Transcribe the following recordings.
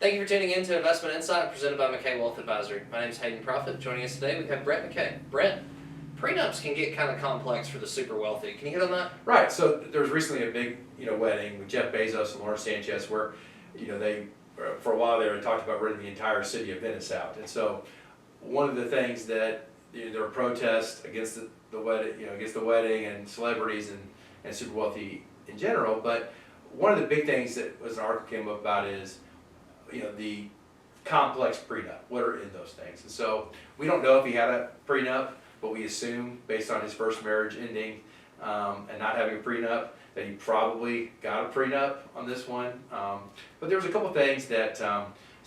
Thank you for tuning in to Investment Insight presented by McCay Wealth Advisory. My name is Hayden Proffitt. Joining us today, we have Brent McCay. Brent, prenups can get kind of complex for the super wealthy. Can you hit on that? Right. So there was recently a big, wedding with Jeff Bezos and Lauren Sanchez, where, they for a while there had talked about renting the entire city of Venice out. And so one of the things that there were protests against the wedding, against the wedding and celebrities and super wealthy in general. But one of the big things that was an article came up about is the complex prenup. What are in those things? And so we don't know if he had a prenup, but we assume based on his first marriage ending and not having a prenup that he probably got a prenup on this one. But there's a couple things that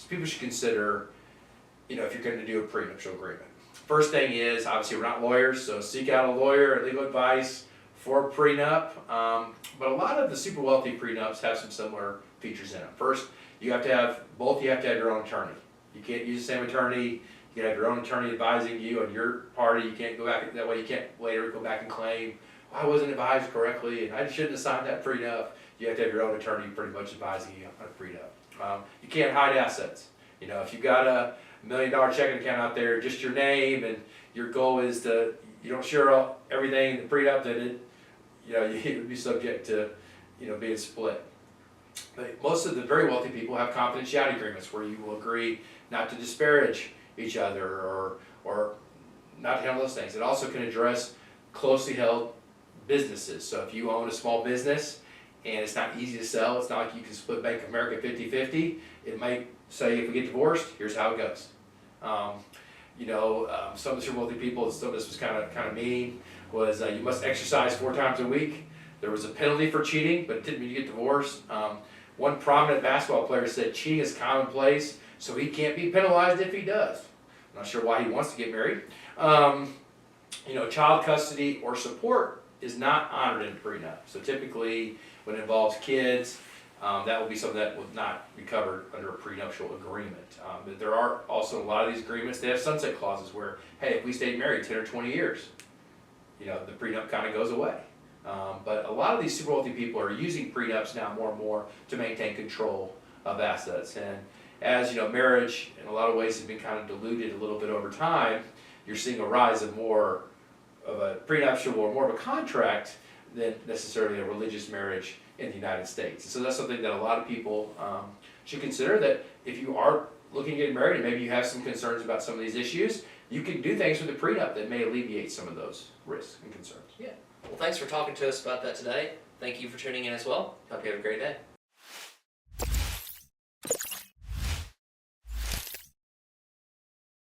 people should consider, if you're going to do a prenuptial agreement. First thing is, obviously we're not lawyers, so seek out a lawyer or legal advice for a prenup. But a lot of the super wealthy prenups have some similar features in them. First, you have to have your own attorney. You can't use the same attorney. You can have your own attorney advising you on your party. You can't go back, that way you can't later go back and claim, I wasn't advised correctly and I shouldn't have signed that prenup. You have to have your own attorney pretty much advising you on a prenup. You can't hide assets. If you've got a $1 million checking account out there, just your name, and your goal is you don't share everything in the prenup, then you would be subject to, being split. But most of the very wealthy people have confidentiality agreements where you will agree not to disparage each other or not to handle those things. It also can address closely held businesses. So if you own a small business and it's not easy to sell, it's not like you can split Bank of America 50-50, it might say if we get divorced, here's how it goes. Some of the super wealthy people, some of this was kind of mean, was you must exercise 4 times a week. There was a penalty for cheating, but it didn't mean you get divorced. One prominent basketball player said cheating is commonplace, so he can't be penalized if he does. I'm not sure why he wants to get married. Child custody or support is not honored in a prenup. So typically, when it involves kids, that will be something that will not be covered under a prenuptial agreement. But there are also a lot of these agreements, they have sunset clauses where, hey, if we stayed married 10 or 20 years, the prenup kind of goes away. But a lot of these super wealthy people are using prenups now more and more to maintain control of assets. And as marriage in a lot of ways has been kind of diluted a little bit over time, you're seeing a rise of more of a prenuptial or more of a contract than necessarily a religious marriage in the United States. So that's something that a lot of people should consider, that if you are looking at getting married and maybe you have some concerns about some of these issues, you can do things with a prenup that may alleviate some of those risks and concerns. Yeah. Well, thanks for talking to us about that today. Thank you for tuning in as well. Hope you have a great day.